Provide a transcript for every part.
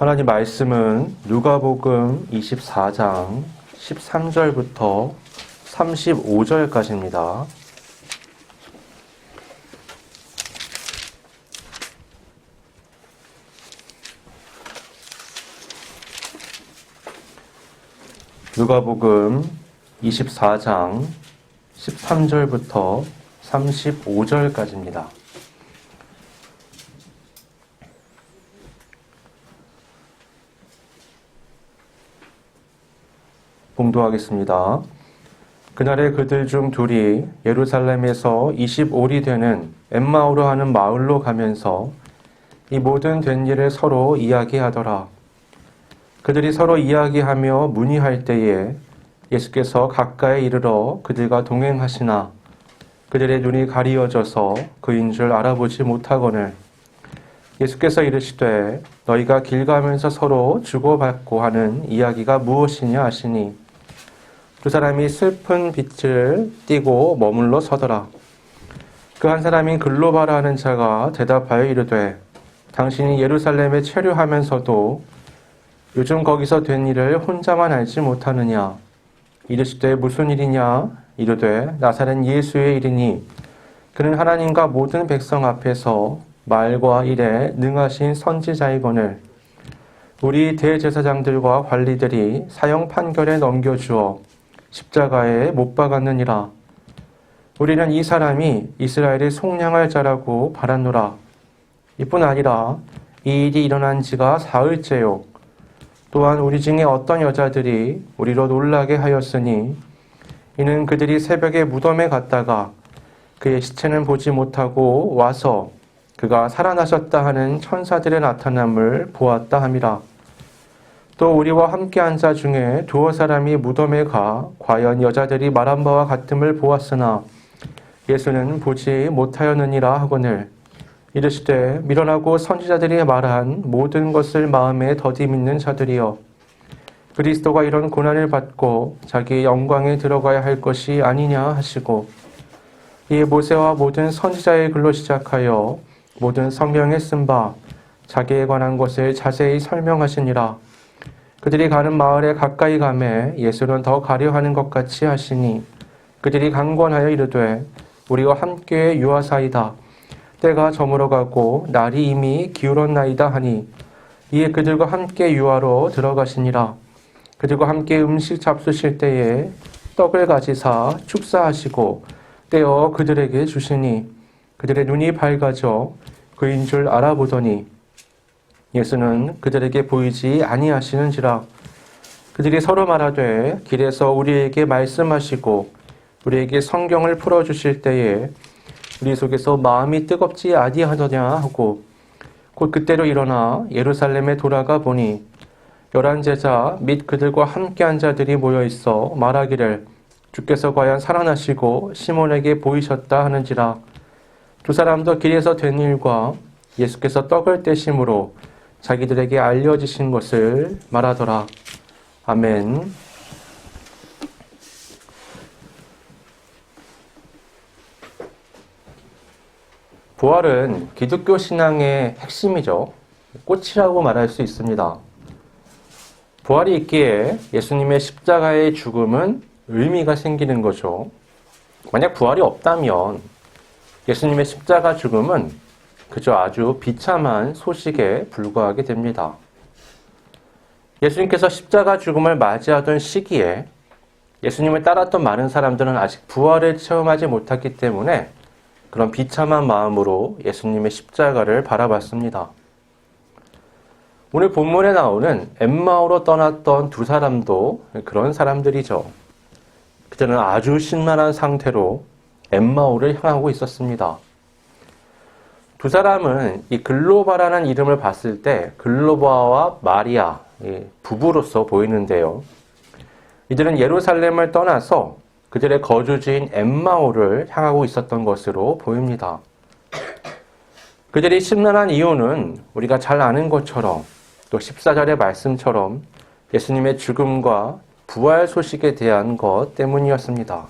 하나님 말씀은 누가복음 24장 13절부터 35절까지입니다. 누가복음 24장 13절부터 35절까지입니다. 봉독하겠습니다. 그날에 그들 중 둘이 예루살렘에서 25리 되는 엠마오로 하는 마을로 가면서 이 모든 된 일을 서로 이야기하더라. 그들이 서로 이야기하며 문의할 때에 예수께서 가까이 이르러 그들과 동행하시나 그들의 눈이 가리어져서 그인 줄 알아보지 못하거늘 예수께서 이르시되 너희가 길 가면서 서로 주고받고 하는 이야기가 무엇이냐 하시니 두 사람이 슬픈 빛을 띠고 머물러 서더라. 그 한 사람인 글로바라 하는 자가 대답하여 이르되 당신이 예루살렘에 체류하면서도 요즘 거기서 된 일을 혼자만 알지 못하느냐? 이르시되 무슨 일이냐? 이르되 나사렛 예수의 일이니 그는 하나님과 모든 백성 앞에서 말과 일에 능하신 선지자이거늘 우리 대제사장들과 관리들이 사형 판결에 넘겨주어 십자가에 못 박았느니라. 우리는 이 사람이 이스라엘의 속량할 자라고 바랐노라. 이뿐 아니라 이 일이 일어난 지가 사흘째요. 또한 우리 중에 어떤 여자들이 우리로 놀라게 하였으니 이는 그들이 새벽에 무덤에 갔다가 그의 시체는 보지 못하고 와서 그가 살아나셨다 하는 천사들의 나타남을 보았다 함이라. 또 우리와 함께한 자 중에 두어 사람이 무덤에 가 과연 여자들이 말한 바와 같음을 보았으나 예수는 보지 못하였느니라 하거늘 이르시되 미련하고 선지자들이 말한 모든 것을 마음에 더디 믿는 자들이여 그리스도가 이런 고난을 받고 자기의 영광에 들어가야 할 것이 아니냐 하시고 이에 모세와 모든 선지자의 글로 시작하여 모든 성경에 쓴 바 자기에 관한 것을 자세히 설명하시니라. 그들이 가는 마을에 가까이 가매 예수는 더 가려 하는 것 같이 하시니 그들이 강권하여 이르되 우리와 함께 유하사이다. 때가 저물어가고 날이 이미 기울었나이다 하니 이에 그들과 함께 유하로 들어가시니라. 그들과 함께 음식 잡수실 때에 떡을 가지사 축사하시고 떼어 그들에게 주시니 그들의 눈이 밝아져 그인 줄 알아보더니 예수는 그들에게 보이지 아니하시는지라. 그들이 서로 말하되 길에서 우리에게 말씀하시고 우리에게 성경을 풀어주실 때에 우리 속에서 마음이 뜨겁지 아니하더냐 하고 곧 그때로 일어나 예루살렘에 돌아가 보니 11 제자 및 그들과 함께한 자들이 모여있어 말하기를 주께서 과연 살아나시고 시몬에게 보이셨다 하는지라. 두 사람도 길에서 된 일과 예수께서 떡을 떼심으로 자기들에게 알려지신 것을 말하더라. 아멘. 부활은 기독교 신앙의 핵심이죠. 꽃이라고 말할 수 있습니다. 부활이 있기에 예수님의 십자가의 죽음은 의미가 생기는 거죠. 만약 부활이 없다면 예수님의 십자가 죽음은 그저 아주 비참한 소식에 불과하게 됩니다. 예수님께서 십자가 죽음을 맞이하던 시기에 예수님을 따랐던 많은 사람들은 아직 부활을 체험하지 못했기 때문에 그런 비참한 마음으로 예수님의 십자가를 바라봤습니다. 오늘 본문에 나오는 엠마오로 떠났던 두 사람도 그런 사람들이죠. 그들은 아주 신랄한 상태로 엠마오를 향하고 있었습니다. 두 사람은 이 글로바라는 이름을 봤을 때 글로바와 마리아 부부로서 보이는데요. 이들은 예루살렘을 떠나서 그들의 거주지인 엠마오를 향하고 있었던 것으로 보입니다. 그들이 심란한 이유는 우리가 잘 아는 것처럼 또 14절의 말씀처럼 예수님의 죽음과 부활 소식에 대한 것 때문이었습니다.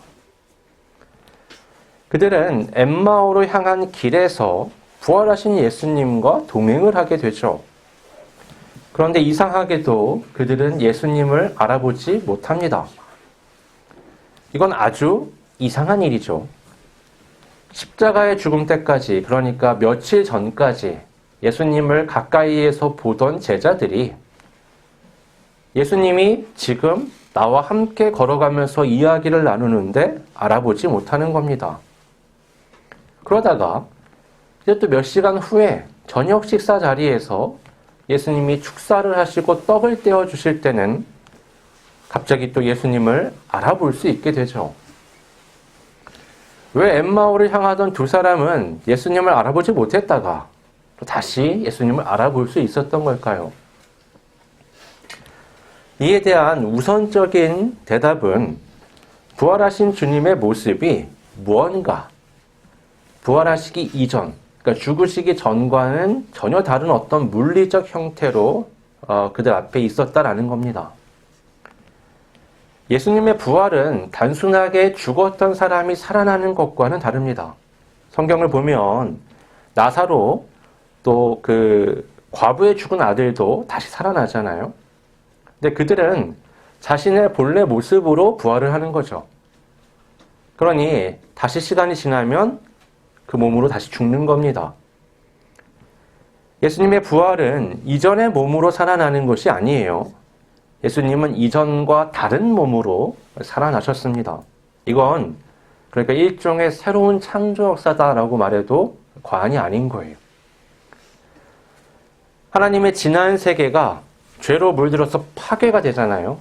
그들은 엠마오로 향한 길에서 부활하신 예수님과 동행을 하게 되죠. 그런데 이상하게도 그들은 예수님을 알아보지 못합니다. 이건 아주 이상한 일이죠. 십자가의 죽음 때까지, 그러니까 며칠 전까지 예수님을 가까이에서 보던 제자들이 예수님이 지금 나와 함께 걸어가면서 이야기를 나누는데 알아보지 못하는 겁니다. 그러다가 이제 또 몇 시간 후에 저녁 식사 자리에서 예수님이 축사를 하시고 떡을 떼어 주실 때는 갑자기 또 예수님을 알아볼 수 있게 되죠. 왜 엠마오를 향하던 두 사람은 예수님을 알아보지 못했다가 또 다시 예수님을 알아볼 수 있었던 걸까요? 이에 대한 우선적인 대답은 부활하신 주님의 모습이 무언가 부활하시기 이전, 그러니까 죽으시기 전과는 전혀 다른 어떤 물리적 형태로 그들 앞에 있었다라는 겁니다. 예수님의 부활은 단순하게 죽었던 사람이 살아나는 것과는 다릅니다. 성경을 보면 나사로 또 그 과부의 죽은 아들도 다시 살아나잖아요. 근데 그들은 자신의 본래 모습으로 부활을 하는 거죠. 그러니 다시 시간이 지나면 그 몸으로 다시 죽는 겁니다. 예수님의 부활은 이전의 몸으로 살아나는 것이 아니에요. 예수님은 이전과 다른 몸으로 살아나셨습니다. 이건 그러니까 일종의 새로운 창조 역사다라고 말해도 과언이 아닌 거예요. 하나님의 지난 세계가 죄로 물들어서 파괴가 되잖아요.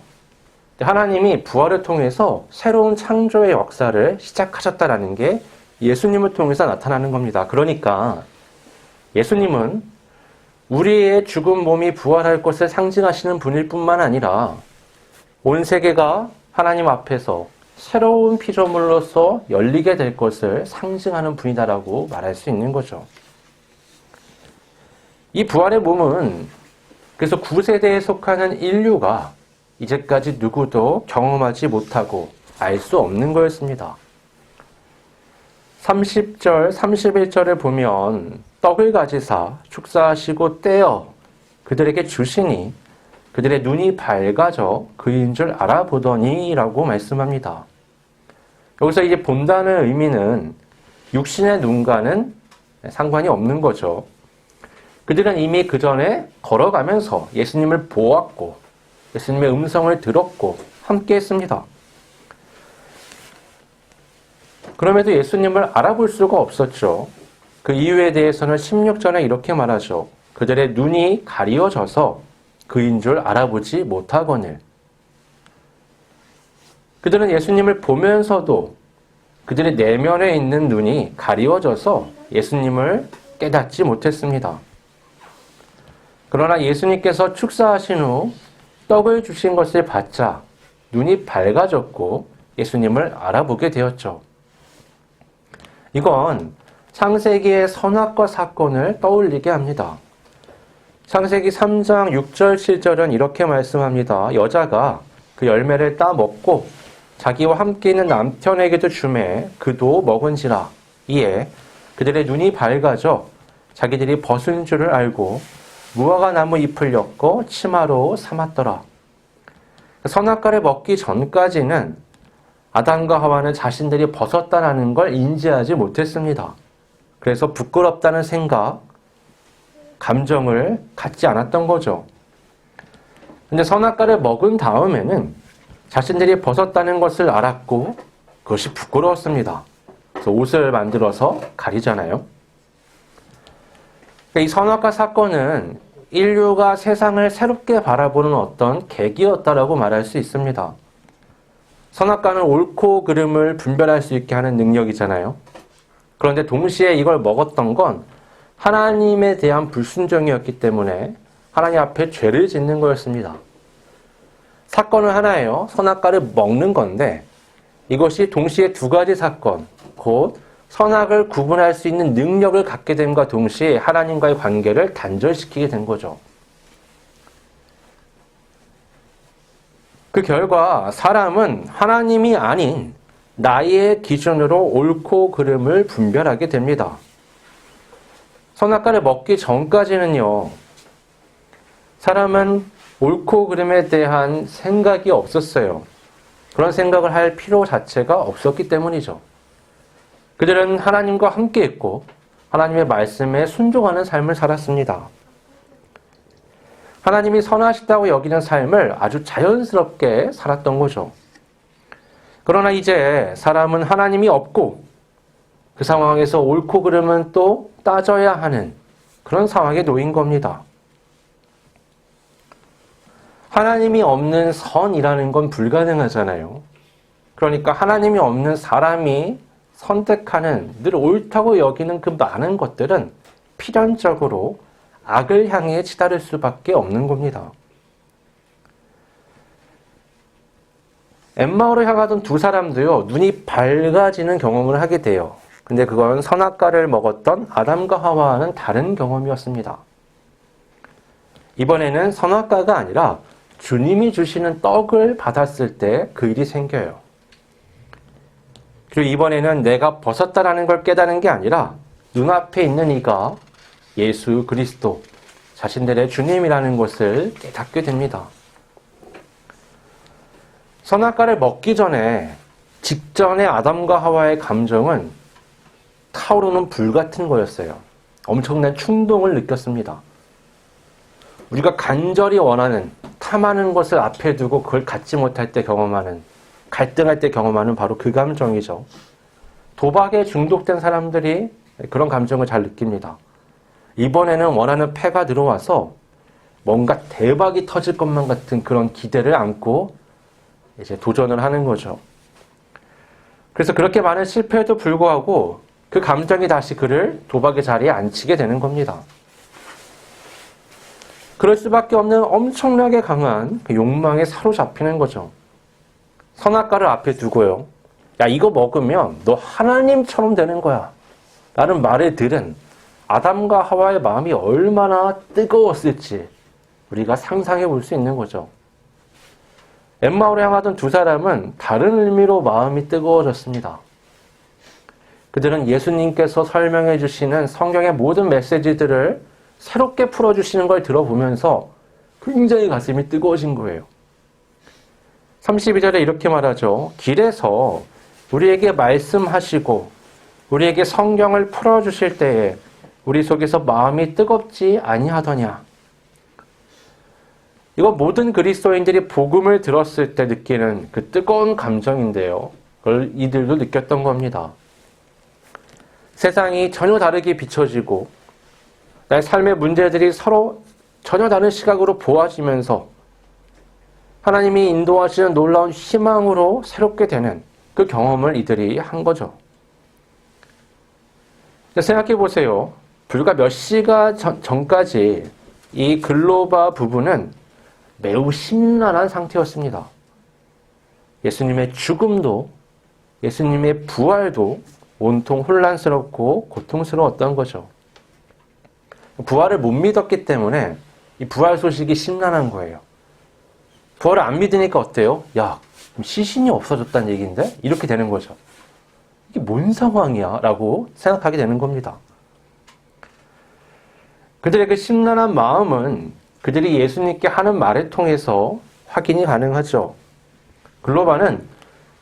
하나님이 부활을 통해서 새로운 창조의 역사를 시작하셨다라는 게 예수님을 통해서 나타나는 겁니다. 그러니까 예수님은 우리의 죽은 몸이 부활할 것을 상징하시는 분일 뿐만 아니라 온 세계가 하나님 앞에서 새로운 피조물로서 열리게 될 것을 상징하는 분이다라고 말할 수 있는 거죠. 이 부활의 몸은 그래서 9세대에 속하는 인류가 이제까지 누구도 경험하지 못하고 알 수 없는 거였습니다. 30절, 31절을 보면 떡을 가지사 축사하시고 떼어 그들에게 주시니 그들의 눈이 밝아져 그인 줄 알아보더니 라고 말씀합니다. 여기서 이제 본다는 의미는 육신의 눈과는 상관이 없는 거죠. 그들은 이미 그 전에 걸어가면서 예수님을 보았고 예수님의 음성을 들었고 함께 했습니다. 그럼에도 예수님을 알아볼 수가 없었죠. 그 이유에 대해서는 16절에 이렇게 말하죠. 그들의 눈이 가리워져서 그인 줄 알아보지 못하거늘. 그들은 예수님을 보면서도 그들의 내면에 있는 눈이 가리워져서 예수님을 깨닫지 못했습니다. 그러나 예수님께서 축사하신 후 떡을 주신 것을 받자 눈이 밝아졌고 예수님을 알아보게 되었죠. 이건 창세기의 선악과 사건을 떠올리게 합니다. 창세기 3장 6절 7절은 이렇게 말씀합니다. 여자가 그 열매를 따먹고 자기와 함께 있는 남편에게도 주매 그도 먹은지라. 이에 그들의 눈이 밝아져 자기들이 벗은 줄을 알고 무화과 나무 잎을 엮고 치마로 삼았더라. 선악과를 먹기 전까지는 아담과 하와는 자신들이 벗었다는 걸 인지하지 못했습니다. 그래서 부끄럽다는 생각, 감정을 갖지 않았던 거죠. 근데 선악과를 먹은 다음에는 자신들이 벗었다는 것을 알았고 그것이 부끄러웠습니다. 그래서 옷을 만들어서 가리잖아요. 이 선악과 사건은 인류가 세상을 새롭게 바라보는 어떤 계기였다라고 말할 수 있습니다. 선악과는 옳고 그름을 분별할 수 있게 하는 능력이잖아요. 그런데 동시에 이걸 먹었던 건 하나님에 대한 불순종이었기 때문에 하나님 앞에 죄를 짓는 거였습니다. 사건은 하나예요. 선악과를 먹는 건데 이것이 동시에 두 가지 사건, 곧 선악을 구분할 수 있는 능력을 갖게 됨과 동시에 하나님과의 관계를 단절시키게 된 거죠. 그 결과 사람은 하나님이 아닌 나의 기준으로 옳고 그름을 분별하게 됩니다. 선악과를 먹기 전까지는요, 사람은 옳고 그름에 대한 생각이 없었어요. 그런 생각을 할 필요 자체가 없었기 때문이죠. 그들은 하나님과 함께 있고 하나님의 말씀에 순종하는 삶을 살았습니다. 하나님이 선하시다고 여기는 삶을 아주 자연스럽게 살았던 거죠. 그러나 이제 사람은 하나님이 없고 그 상황에서 옳고 그름은 또 따져야 하는 그런 상황에 놓인 겁니다. 하나님이 없는 선이라는 건 불가능하잖아요. 그러니까 하나님이 없는 사람이 선택하는 늘 옳다고 여기는 그 많은 것들은 필연적으로 악을 향해 치달을 수밖에 없는 겁니다. 엠마오로 향하던 두 사람도요, 눈이 밝아지는 경험을 하게 돼요. 근데 그건 선악과를 먹었던 아담과 하와와는 다른 경험이었습니다. 이번에는 선악과가 아니라 주님이 주시는 떡을 받았을 때 그 일이 생겨요. 그리고 이번에는 내가 벗었다라는 걸 깨닫는 게 아니라 눈앞에 있는 이가 예수 그리스도, 자신들의 주님이라는 것을 깨닫게 됩니다. 선악과를 먹기 전에 직전의 아담과 하와의 감정은 타오르는 불 같은 거였어요. 엄청난 충동을 느꼈습니다. 우리가 간절히 원하는, 탐하는 것을 앞에 두고 그걸 갖지 못할 때 경험하는, 갈등할 때 경험하는 바로 그 감정이죠. 도박에 중독된 사람들이 그런 감정을 잘 느낍니다. 이번에는 원하는 패가 들어와서 뭔가 대박이 터질 것만 같은 그런 기대를 안고 이제 도전을 하는 거죠. 그래서 그렇게 많은 실패에도 불구하고 그 감정이 다시 그를 도박의 자리에 앉히게 되는 겁니다. 그럴 수밖에 없는 엄청나게 강한 그 욕망에 사로잡히는 거죠. 선악과를 앞에 두고요. 야, 이거 먹으면 너 하나님처럼 되는 거야. 라는 말을 들은 아담과 하와의 마음이 얼마나 뜨거웠을지 우리가 상상해 볼 수 있는 거죠. 엠마오로 향하던 두 사람은 다른 의미로 마음이 뜨거워졌습니다. 그들은 예수님께서 설명해 주시는 성경의 모든 메시지들을 새롭게 풀어주시는 걸 들어보면서 굉장히 가슴이 뜨거워진 거예요. 32절에 이렇게 말하죠. 길에서 우리에게 말씀하시고 우리에게 성경을 풀어주실 때에 우리 속에서 마음이 뜨겁지 아니하더냐. 이거 모든 그리스도인들이 복음을 들었을 때 느끼는 그 뜨거운 감정인데요. 그걸 이들도 느꼈던 겁니다. 세상이 전혀 다르게 비춰지고 나의 삶의 문제들이 서로 전혀 다른 시각으로 보아지면서 하나님이 인도하시는 놀라운 희망으로 새롭게 되는 그 경험을 이들이 한 거죠. 생각해 보세요. 불과 몇 시간 전까지 이 글로바 부부는 매우 심란한 상태였습니다. 예수님의 죽음도 예수님의 부활도 온통 혼란스럽고 고통스러웠던 거죠. 부활을 못 믿었기 때문에 이 부활 소식이 심란한 거예요. 부활을 안 믿으니까 어때요? 야, 시신이 없어졌다는 얘기인데? 이렇게 되는 거죠. 이게 뭔 상황이야? 라고 생각하게 되는 겁니다. 그들의 그 심란한 마음은 그들이 예수님께 하는 말을 통해서 확인이 가능하죠. 글로바는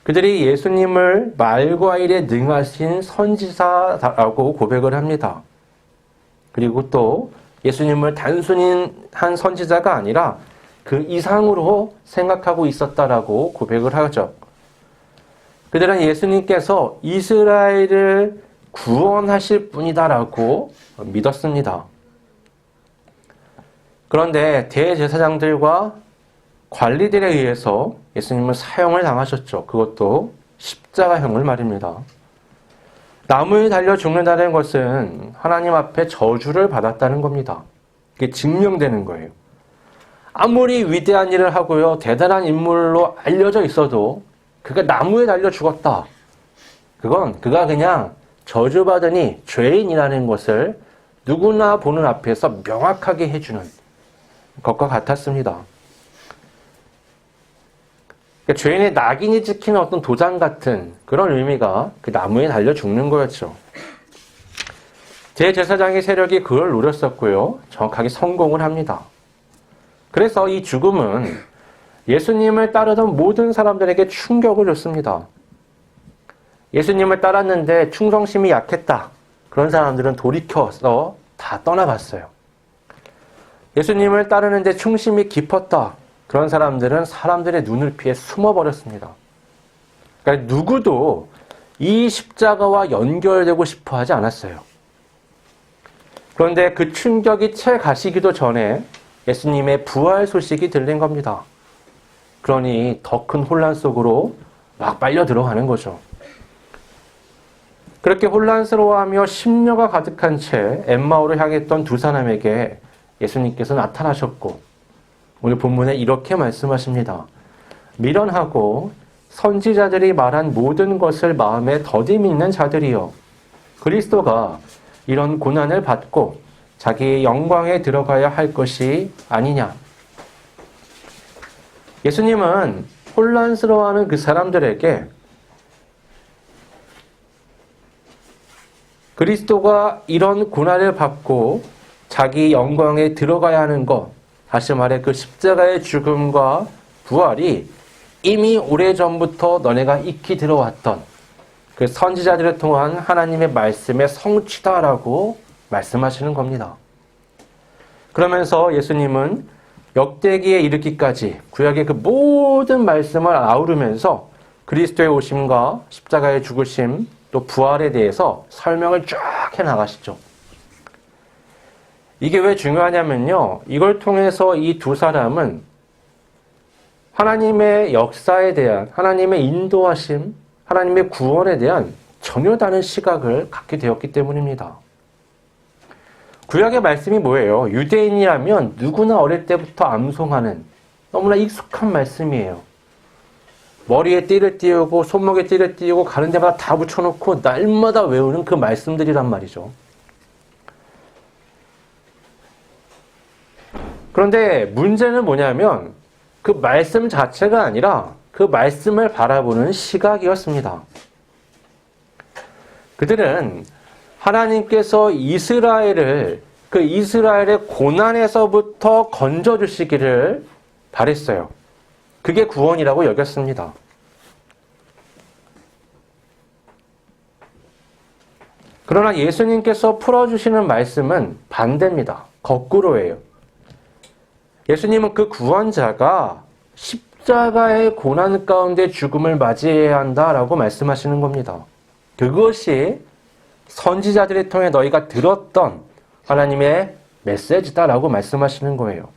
그들이 예수님을 말과 일에 능하신 선지자라고 고백을 합니다. 그리고 또 예수님을 단순히 한 선지자가 아니라 그 이상으로 생각하고 있었다라고 고백을 하죠. 그들은 예수님께서 이스라엘을 구원하실 분이다라고 믿었습니다. 그런데 대제사장들과 관리들에 의해서 예수님은 사형을 당하셨죠. 그것도 십자가형을 말입니다. 나무에 달려 죽는다는 것은 하나님 앞에 저주를 받았다는 겁니다. 이게 증명되는 거예요. 아무리 위대한 일을 하고요, 대단한 인물로 알려져 있어도 그가 나무에 달려 죽었다. 그건 그가 그냥 저주받으니 죄인이라는 것을 누구나 보는 앞에서 명확하게 해주는 것과 같았습니다. 그러니까 죄인의 낙인이 찍히는 어떤 도장 같은 그런 의미가 그 나무에 달려 죽는 거였죠. 대제사장의 세력이 그걸 노렸었고요. 정확하게 성공을 합니다. 그래서 이 죽음은 예수님을 따르던 모든 사람들에게 충격을 줬습니다. 예수님을 따랐는데 충성심이 약했다. 그런 사람들은 돌이켜서 다 떠나갔어요. 예수님을 따르는데 충심이 깊었다. 그런 사람들은 사람들의 눈을 피해 숨어버렸습니다. 그러니까 누구도 이 십자가와 연결되고 싶어 하지 않았어요. 그런데 그 충격이 채 가시기도 전에 예수님의 부활 소식이 들린 겁니다. 그러니 더 큰 혼란 속으로 막 빨려 들어가는 거죠. 그렇게 혼란스러워하며 심려가 가득한 채 엠마오를 향했던 두 사람에게 예수님께서 나타나셨고 오늘 본문에 이렇게 말씀하십니다. 미련하고 선지자들이 말한 모든 것을 마음에 더디 믿는 자들이여 그리스도가 이런 고난을 받고 자기의 영광에 들어가야 할 것이 아니냐. 예수님은 혼란스러워하는 그 사람들에게 그리스도가 이런 고난을 받고 자기 영광에 들어가야 하는 것, 다시 말해 그 십자가의 죽음과 부활이 이미 오래전부터 너네가 익히 들어왔던 그 선지자들을 통한 하나님의 말씀의 성취다라고 말씀하시는 겁니다. 그러면서 예수님은 역대기에 이르기까지 구약의 그 모든 말씀을 아우르면서 그리스도의 오심과 십자가의 죽으심 또 부활에 대해서 설명을 쫙 해나가시죠. 이게 왜 중요하냐면요. 이걸 통해서 이 두 사람은 하나님의 역사에 대한, 하나님의 인도하심, 하나님의 구원에 대한 전혀 다른 시각을 갖게 되었기 때문입니다. 구약의 말씀이 뭐예요? 유대인이라면 누구나 어릴 때부터 암송하는 너무나 익숙한 말씀이에요. 머리에 띠를 띄우고 손목에 띠를 띄우고 가는 데마다 다 붙여놓고 날마다 외우는 그 말씀들이란 말이죠. 그런데 문제는 뭐냐면 그 말씀 자체가 아니라 그 말씀을 바라보는 시각이었습니다. 그들은 하나님께서 이스라엘을 그 이스라엘의 고난에서부터 건져주시기를 바랬어요. 그게 구원이라고 여겼습니다. 그러나 예수님께서 풀어주시는 말씀은 반대입니다. 거꾸로예요. 예수님은 그 구원자가 십자가의 고난 가운데 죽음을 맞이해야 한다라고 말씀하시는 겁니다. 그것이 선지자들을 통해 너희가 들었던 하나님의 메시지다라고 말씀하시는 거예요.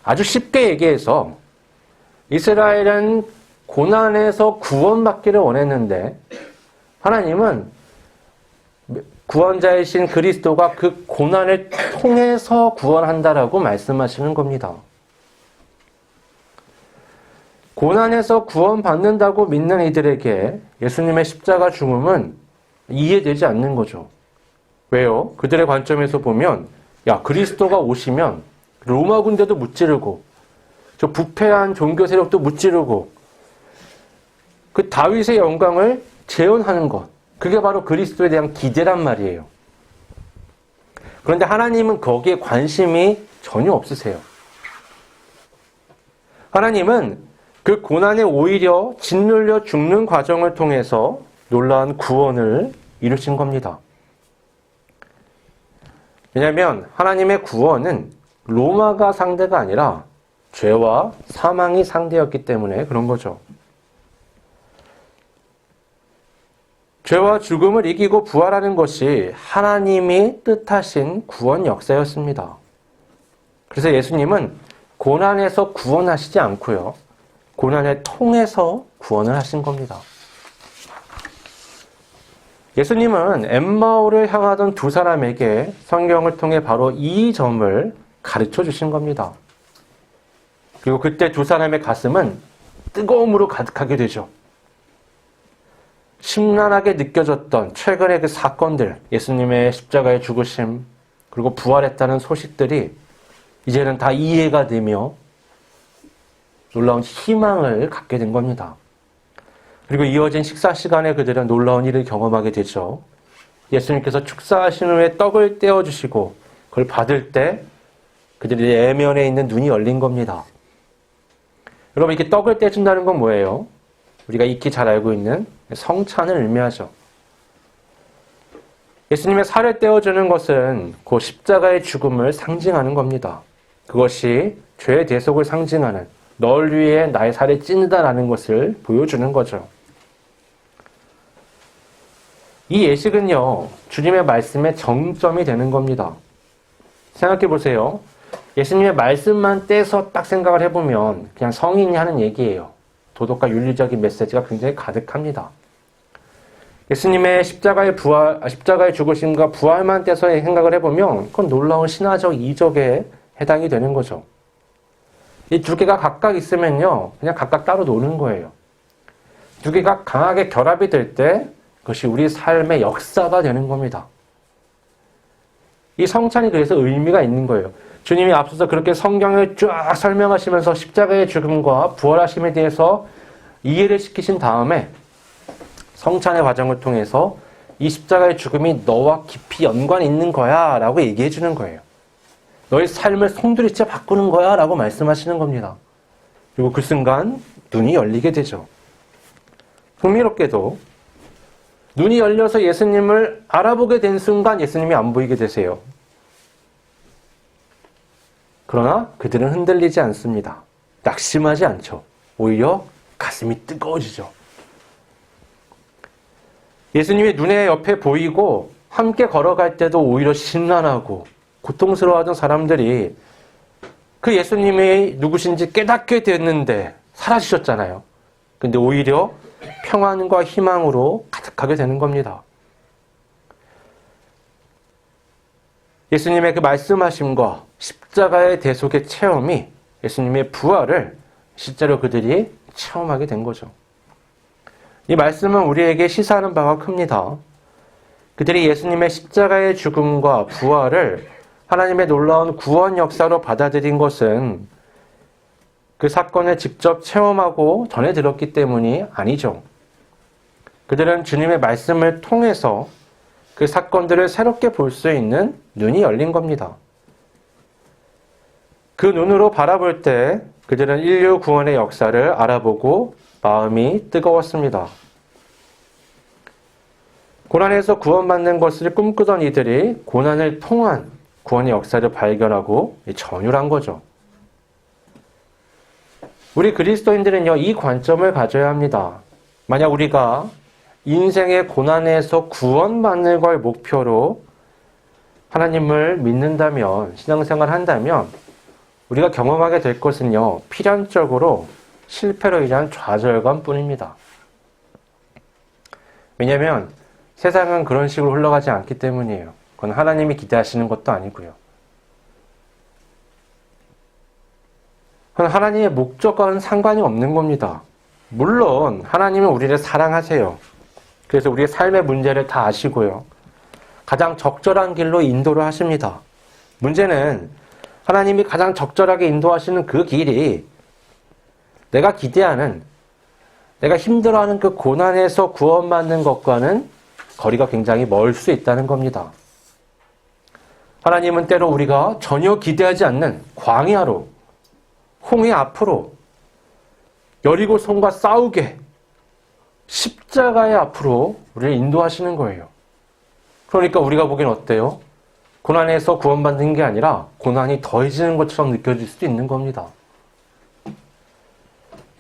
아주 쉽게 얘기해서 이스라엘은 고난에서 구원받기를 원했는데 하나님은 구원자이신 그리스도가 그 고난을 통해서 구원한다라고 말씀하시는 겁니다. 고난에서 구원받는다고 믿는 이들에게 예수님의 십자가 죽음은 이해되지 않는 거죠. 왜요? 그들의 관점에서 보면 야 그리스도가 오시면 로마 군대도 무찌르고 저 부패한 종교 세력도 무찌르고 그 다윗의 영광을 재현하는 것 그게 바로 그리스도에 대한 기대란 말이에요. 그런데 하나님은 거기에 관심이 전혀 없으세요. 하나님은 그 고난에 오히려 짓눌려 죽는 과정을 통해서 놀라운 구원을 이루신 겁니다. 왜냐하면 하나님의 구원은 로마가 상대가 아니라 죄와 사망이 상대였기 때문에 그런 거죠. 죄와 죽음을 이기고 부활하는 것이 하나님이 뜻하신 구원 역사였습니다. 그래서 예수님은 고난에서 구원하시지 않고요. 고난을 통해서 구원을 하신 겁니다. 예수님은 엠마오를 향하던 두 사람에게 성경을 통해 바로 이 점을 가르쳐 주신 겁니다. 그리고 그때 두 사람의 가슴은 뜨거움으로 가득하게 되죠. 심란하게 느껴졌던 최근의 그 사건들, 예수님의 십자가의 죽으심, 그리고 부활했다는 소식들이 이제는 다 이해가 되며 놀라운 희망을 갖게 된 겁니다. 그리고 이어진 식사 시간에 그들은 놀라운 일을 경험하게 되죠. 예수님께서 축사하신 후에 떡을 떼어주시고 그걸 받을 때 그들의 내면에 있는 눈이 열린 겁니다. 여러분, 이렇게 떡을 떼준다는 건 뭐예요? 우리가 익히 잘 알고 있는 성찬을 의미하죠. 예수님의 살을 떼어주는 것은 그 십자가의 죽음을 상징하는 겁니다. 그것이 죄의 대속을 상징하는, 널 위해 나의 살을 찢는다라는 것을 보여주는 거죠. 이 예식은요, 주님의 말씀의 정점이 되는 겁니다. 생각해 보세요. 예수님의 말씀만 떼서 딱 생각을 해보면 그냥 성인이 하는 얘기예요. 도덕과 윤리적인 메시지가 굉장히 가득합니다. 예수님의 십자가의 죽으심과 부활만 떼서 생각을 해보면 그건 놀라운 신화적 이적에 해당이 되는 거죠. 이 두 개가 각각 있으면요, 그냥 각각 따로 노는 거예요. 두 개가 강하게 결합이 될 때 그것이 우리 삶의 역사가 되는 겁니다. 이 성찬이 그래서 의미가 있는 거예요. 주님이 앞서서 그렇게 성경을 쫙 설명하시면서 십자가의 죽음과 부활하심에 대해서 이해를 시키신 다음에 성찬의 과정을 통해서 이 십자가의 죽음이 너와 깊이 연관이 있는 거야 라고 얘기해 주는 거예요. 너의 삶을 송두리째 바꾸는 거야 라고 말씀하시는 겁니다. 그리고 그 순간 눈이 열리게 되죠. 흥미롭게도 눈이 열려서 예수님을 알아보게 된 순간 예수님이 안 보이게 되세요. 그러나 그들은 흔들리지 않습니다. 낙심하지 않죠. 오히려 가슴이 뜨거워지죠. 예수님이 눈에 옆에 보이고 함께 걸어갈 때도 오히려 심란하고 고통스러워하던 사람들이 그 예수님이 누구신지 깨닫게 됐는데 사라지셨잖아요. 근데 오히려 평안과 희망으로 가득하게 되는 겁니다. 예수님의 그 말씀하심과 십자가의 대속의 체험이 예수님의 부활을 실제로 그들이 체험하게 된 거죠. 이 말씀은 우리에게 시사하는 바가 큽니다. 그들이 예수님의 십자가의 죽음과 부활을 하나님의 놀라운 구원 역사로 받아들인 것은 그 사건을 직접 체험하고 전해 들었기 때문이 아니죠. 그들은 주님의 말씀을 통해서 그 사건들을 새롭게 볼 수 있는 눈이 열린 겁니다. 그 눈으로 바라볼 때 그들은 인류 구원의 역사를 알아보고 마음이 뜨거웠습니다. 고난에서 구원받는 것을 꿈꾸던 이들이 고난을 통한 구원의 역사를 발견하고 전율한 거죠. 우리 그리스도인들은요, 이 관점을 가져야 합니다. 만약 우리가 인생의 고난에서 구원받는 걸 목표로 하나님을 믿는다면, 신앙생활을 한다면 우리가 경험하게 될 것은요, 필연적으로 실패로 인한 좌절감 뿐입니다. 왜냐하면 세상은 그런 식으로 흘러가지 않기 때문이에요. 그건 하나님이 기대하시는 것도 아니고요. 그건 하나님의 목적과는 상관이 없는 겁니다. 물론 하나님은 우리를 사랑하세요. 그래서 우리의 삶의 문제를 다 아시고요. 가장 적절한 길로 인도를 하십니다. 문제는 하나님이 가장 적절하게 인도하시는 그 길이 내가 기대하는, 내가 힘들어하는 그 고난에서 구원받는 것과는 거리가 굉장히 멀 수 있다는 겁니다. 하나님은 때로 우리가 전혀 기대하지 않는 광야로, 홍해 앞으로, 여리고성과 싸우게 십자가의 앞으로 우리를 인도하시는 거예요. 그러니까 우리가 보기엔 어때요? 고난에서 구원받는 게 아니라 고난이 더해지는 것처럼 느껴질 수도 있는 겁니다.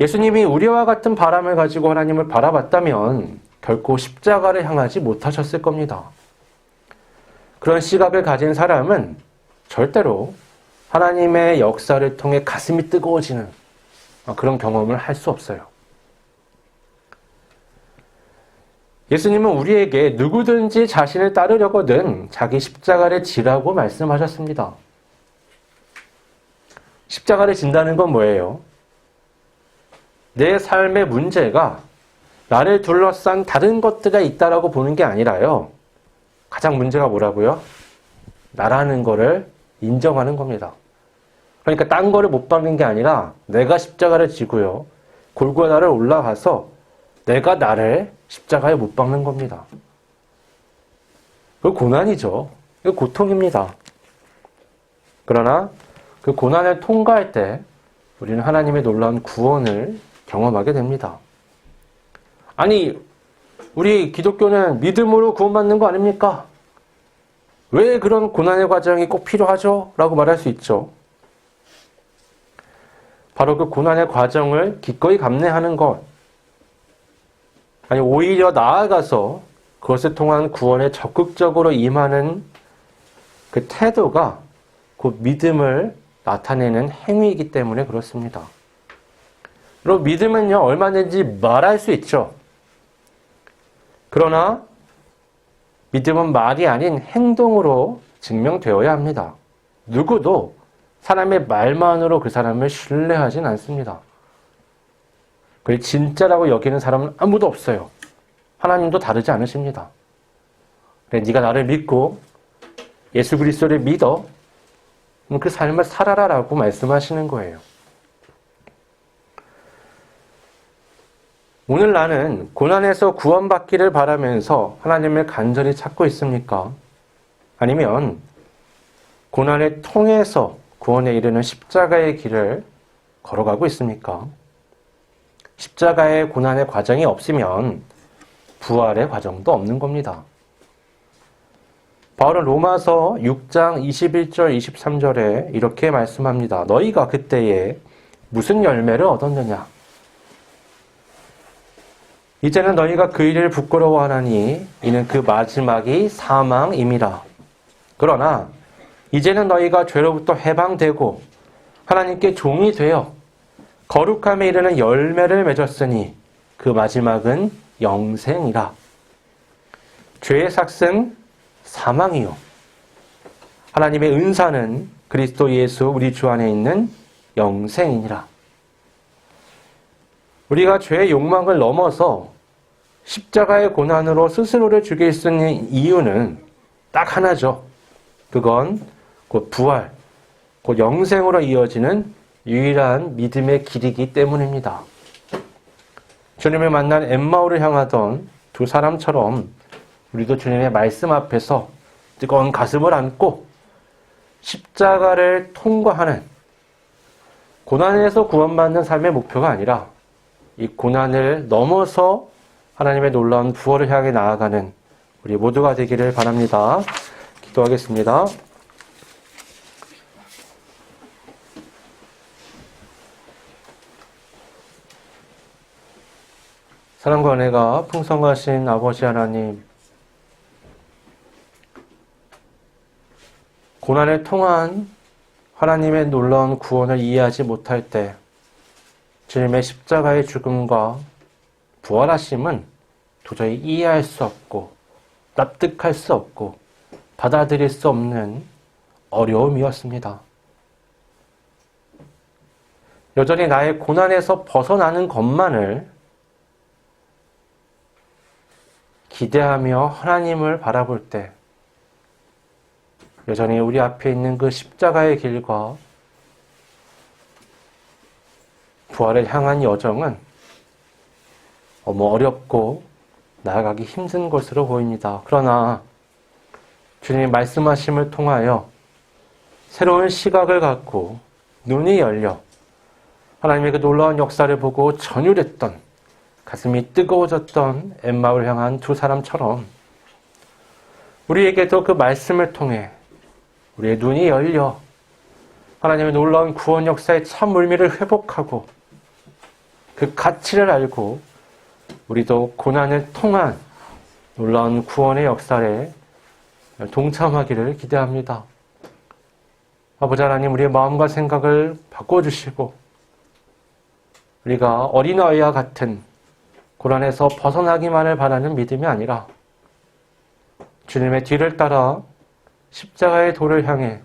예수님이 우리와 같은 바람을 가지고 하나님을 바라봤다면 결코 십자가를 향하지 못하셨을 겁니다. 그런 시각을 가진 사람은 절대로 하나님의 역사를 통해 가슴이 뜨거워지는 그런 경험을 할 수 없어요. 예수님은 우리에게 누구든지 자신을 따르려거든 자기 십자가를 지라고 말씀하셨습니다. 십자가를 진다는 건 뭐예요? 내 삶의 문제가 나를 둘러싼 다른 것들이 있다라고 보는 게 아니라요. 가장 문제가 뭐라고요? 나라는 거를 인정하는 겁니다. 그러니까 딴 거를 못 박는 게 아니라 내가 십자가를 지고요. 골고다를 올라가서 내가 나를 십자가에 못 박는 겁니다. 그거 고난이죠. 이거 고통입니다. 그러나 그 고난을 통과할 때 우리는 하나님의 놀라운 구원을 경험하게 됩니다. 아니, 우리 기독교는 믿음으로 구원받는 거 아닙니까? 왜 그런 고난의 과정이 꼭 필요하죠? 라고 말할 수 있죠. 바로 그 고난의 과정을 기꺼이 감내하는 것, 아니 오히려 나아가서 그것을 통한 구원에 적극적으로 임하는 그 태도가 그 믿음을 나타내는 행위이기 때문에 그렇습니다. 그리고 믿음은요, 얼마든지 말할 수 있죠. 그러나 믿음은 말이 아닌 행동으로 증명되어야 합니다. 누구도 사람의 말만으로 그 사람을 신뢰하진 않습니다. 그걸 진짜라고 여기는 사람은 아무도 없어요. 하나님도 다르지 않으십니다. 그래, 네가 나를 믿고 예수 그리스도를 믿어. 그 삶을 살아라라고 말씀하시는 거예요. 오늘 나는 고난에서 구원받기를 바라면서 하나님을 간절히 찾고 있습니까? 아니면 고난을 통해서 구원에 이르는 십자가의 길을 걸어가고 있습니까? 십자가의 고난의 과정이 없으면 부활의 과정도 없는 겁니다. 바울은 로마서 6장 21절 23절에 이렇게 말씀합니다. 너희가 그때에 무슨 열매를 얻었느냐? 이제는 너희가 그 일을 부끄러워하나니 이는 그 마지막이 사망임이라. 그러나 이제는 너희가 죄로부터 해방되고 하나님께 종이 되어 거룩함에 이르는 열매를 맺었으니 그 마지막은 영생이라. 죄의 삭은 사망이요 하나님의 은사는 그리스도 예수 우리 주 안에 있는 영생이니라. 우리가 죄의 욕망을 넘어서 십자가의 고난으로 스스로를 죽일 수 있는 이유는 딱 하나죠. 그건 곧 부활, 곧 영생으로 이어지는 유일한 믿음의 길이기 때문입니다. 주님을 만난 엠마오를 향하던 두 사람처럼 우리도 주님의 말씀 앞에서 뜨거운 가슴을 안고 십자가를 통과하는, 고난에서 구원받는 삶의 목표가 아니라 이 고난을 넘어서 하나님의 놀라운 부활을 향해 나아가는 우리 모두가 되기를 바랍니다. 기도하겠습니다. 사랑과 은혜가 풍성하신 아버지 하나님, 고난을 통한 하나님의 놀라운 구원을 이해하지 못할 때 주님의 십자가의 죽음과 부활하심은 도저히 이해할 수 없고 납득할 수 없고 받아들일 수 없는 어려움이었습니다. 여전히 나의 고난에서 벗어나는 것만을 기대하며 하나님을 바라볼 때 여전히 우리 앞에 있는 그 십자가의 길과 부활을 향한 여정은 너무 어렵고 나아가기 힘든 것으로 보입니다. 그러나 주님의 말씀하심을 통하여 새로운 시각을 갖고 눈이 열려 하나님의 그 놀라운 역사를 보고 전율했던, 가슴이 뜨거워졌던 엠마오를 향한 두 사람처럼 우리에게도 그 말씀을 통해 우리의 눈이 열려 하나님의 놀라운 구원 역사의 참 의미를 회복하고 그 가치를 알고 우리도 고난을 통한 놀라운 구원의 역사에 동참하기를 기대합니다. 아버지 하나님, 우리의 마음과 생각을 바꿔주시고 우리가 어린아이와 같은 고난에서 벗어나기만을 바라는 믿음이 아니라 주님의 뒤를 따라 십자가의 도를 향해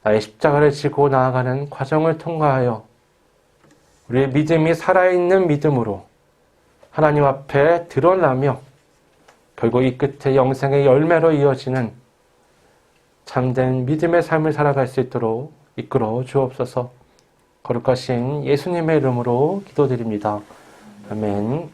나의 십자가를 지고 나아가는 과정을 통과하여 우리의 믿음이 살아있는 믿음으로 하나님 앞에 드러나며 결국 이 끝에 영생의 열매로 이어지는 참된 믿음의 삶을 살아갈 수 있도록 이끌어 주옵소서. 거룩하신 예수님의 이름으로 기도드립니다. 아멘.